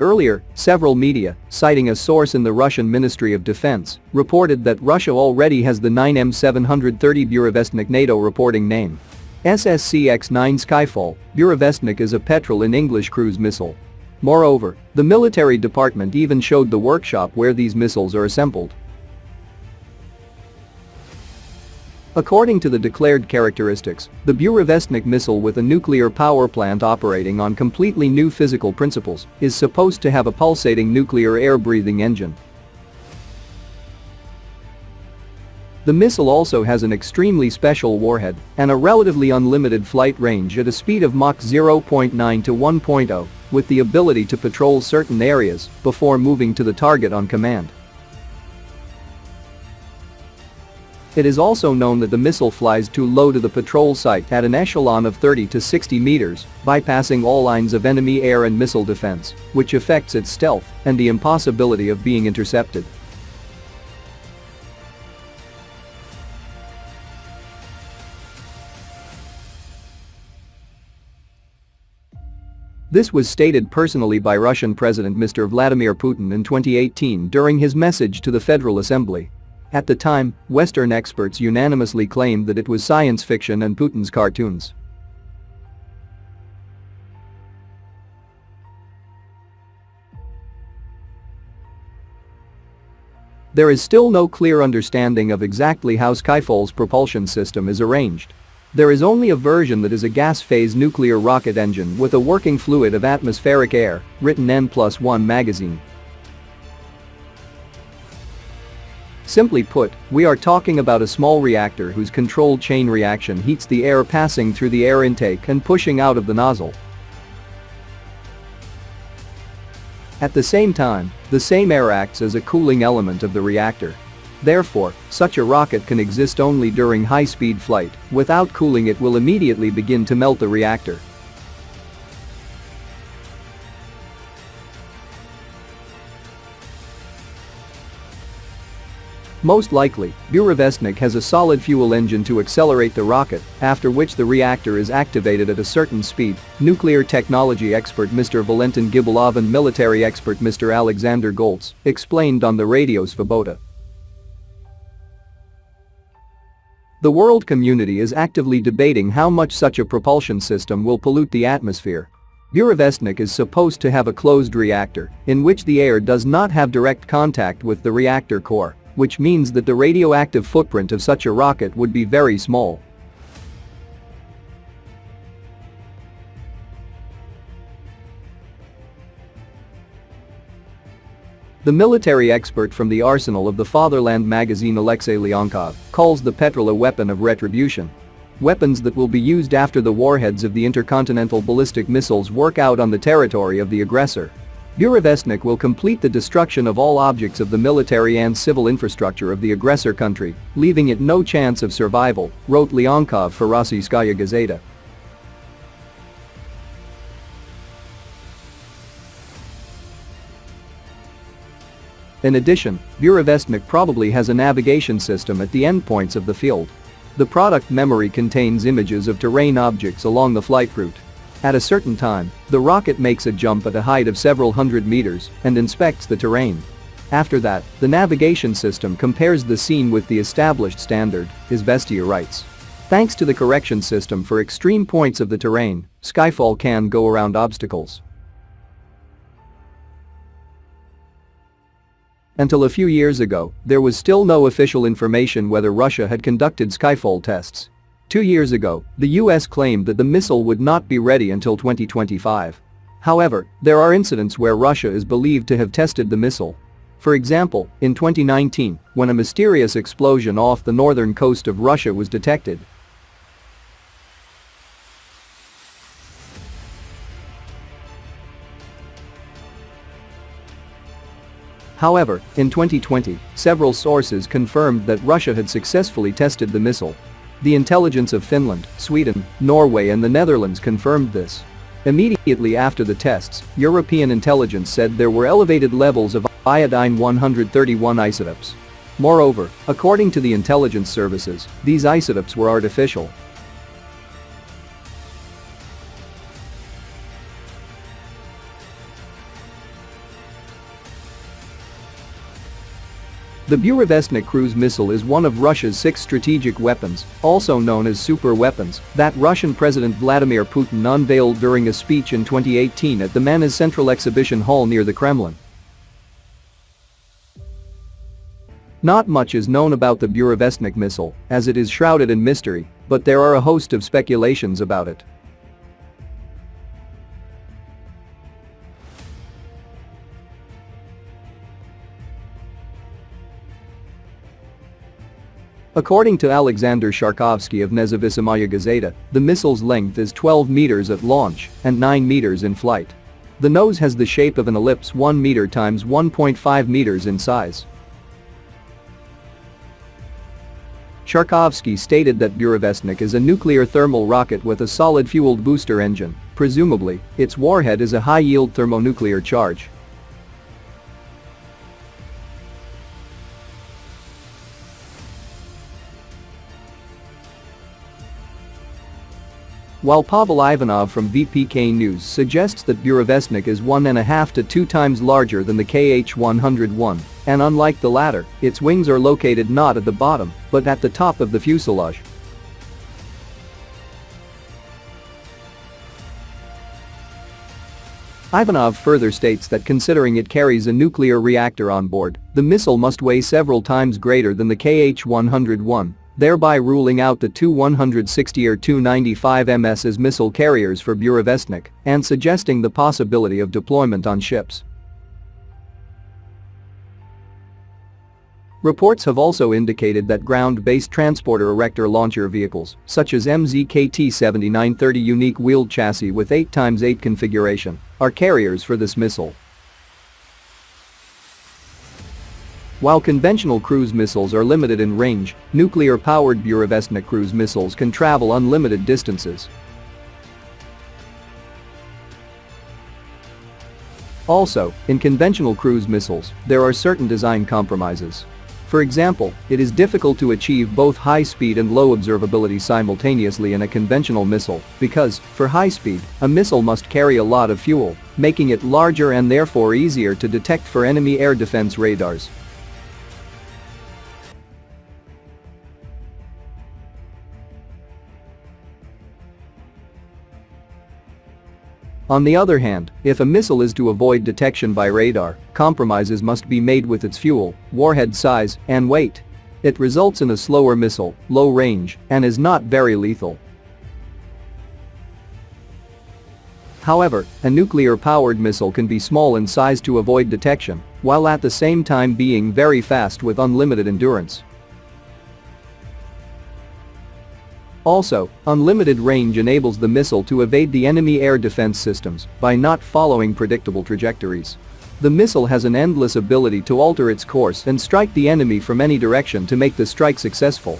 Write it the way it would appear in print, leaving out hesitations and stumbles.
Earlier, several media, citing a source in the Russian Ministry of Defense, reported that Russia already has the 9M730 Burevestnik NATO reporting name. SSCX-9 Skyfall. Burevestnik is a petrol in English cruise missile. Moreover, the military department even showed the workshop where these missiles are assembled. According to the declared characteristics, the Burevestnik missile, with a nuclear power plant operating on completely new physical principles, is supposed to have a pulsating nuclear air-breathing engine. The missile also has an extremely special warhead and a relatively unlimited flight range at a speed of Mach 0.9 to 1.0, with the ability to patrol certain areas before moving to the target on command. It is also known that the missile flies too low to the patrol site at an echelon of 30 to 60 meters, bypassing all lines of enemy air and missile defense, which affects its stealth and the impossibility of being intercepted. This was stated personally by Russian President Mr. Vladimir Putin in 2018 during his message to the Federal Assembly. At the time, Western experts unanimously claimed that it was science fiction and Putin's cartoons. There is still no clear understanding of exactly how Skyfall's propulsion system is arranged. There is only a version that is a gas-phase nuclear rocket engine with a working fluid of atmospheric air, written N+1 magazine. Simply put, we are talking about a small reactor whose controlled chain reaction heats the air passing through the air intake and pushing out of the nozzle. At the same time, the same air acts as a cooling element of the reactor. Therefore, such a rocket can exist only during high-speed flight. Without cooling, it will immediately begin to melt the reactor. Most likely, Burevestnik has a solid fuel engine to accelerate the rocket, after which the reactor is activated at a certain speed, nuclear technology expert Mr. Valentin Gibalov and military expert Mr. Alexander Goltz explained on the radio Svoboda. The world community is actively debating how much such a propulsion system will pollute the atmosphere. Burevestnik is supposed to have a closed reactor, in which the air does not have direct contact with the reactor core, which means that the radioactive footprint of such a rocket would be very small. The military expert from the arsenal of the Fatherland magazine Alexei Leonkov calls the petrol a weapon of retribution. Weapons that will be used after the warheads of the intercontinental ballistic missiles work out on the territory of the aggressor. Burevestnik will complete the destruction of all objects of the military and civil infrastructure of the aggressor country, leaving it no chance of survival, wrote Leonkov for Rossiyskaya Gazeta. In addition, Burevestnik probably has a navigation system at the endpoints of the field. The product memory contains images of terrain objects along the flight route. At a certain time, the rocket makes a jump at a height of several hundred meters and inspects the terrain. After that, the navigation system compares the scene with the established standard, Izvestia writes. Thanks to the correction system for extreme points of the terrain, Skyfall can go around obstacles. Until a few years ago, there was still no official information whether Russia had conducted Skyfall tests. 2 years ago, the US claimed that the missile would not be ready until 2025. However, there are incidents where Russia is believed to have tested the missile. For example, in 2019, when a mysterious explosion off the northern coast of Russia was detected. However, in 2020, several sources confirmed that Russia had successfully tested the missile. The intelligence of Finland, Sweden, Norway and the Netherlands confirmed this. Immediately after the tests, European intelligence said there were elevated levels of iodine-131 isotopes. Moreover, according to the intelligence services, these isotopes were artificial. The Burevestnik cruise missile is one of Russia's 6 strategic weapons, also known as super weapons, that Russian President Vladimir Putin unveiled during a speech in 2018 at the Manez Central Exhibition Hall near the Kremlin. Not much is known about the Burevestnik missile, as it is shrouded in mystery, but there are a host of speculations about it. According to Alexander Sharkovsky of Nezavisimaya Gazeta, the missile's length is 12 meters at launch and 9 meters in flight. The nose has the shape of an ellipse 1 meter times 1.5 meters in size. Sharkovsky stated that Burevestnik is a nuclear thermal rocket with a solid-fueled booster engine. Presumably, its warhead is a high-yield thermonuclear charge. While Pavel Ivanov from VPK News suggests that Burevestnik is 1.5 to 2 times larger than the KH-101, and unlike the latter, its wings are located not at the bottom, but at the top of the fuselage. Ivanov further states that considering it carries a nuclear reactor on board, the missile must weigh several times greater than the KH-101. Thereby ruling out the Tu-160 or Tu-95 MS as missile carriers for Burevestnik and suggesting the possibility of deployment on ships. Reports have also indicated that ground-based transporter erector launcher vehicles, such as MZKT-7930 unique wheeled chassis with 8x8 configuration, are carriers for this missile. While conventional cruise missiles are limited in range, nuclear-powered Burevestnik cruise missiles can travel unlimited distances. Also, in conventional cruise missiles, there are certain design compromises. For example, it is difficult to achieve both high speed and low observability simultaneously in a conventional missile because, for high speed, a missile must carry a lot of fuel, making it larger and therefore easier to detect for enemy air defense radars. On the other hand, if a missile is to avoid detection by radar, compromises must be made with its fuel, warhead size, and weight. It results in a slower missile, low range, and is not very lethal. However, a nuclear-powered missile can be small in size to avoid detection, while at the same time being very fast with unlimited endurance. Also, unlimited range enables the missile to evade the enemy air defense systems by not following predictable trajectories. The missile has an endless ability to alter its course and strike the enemy from any direction to make the strike successful.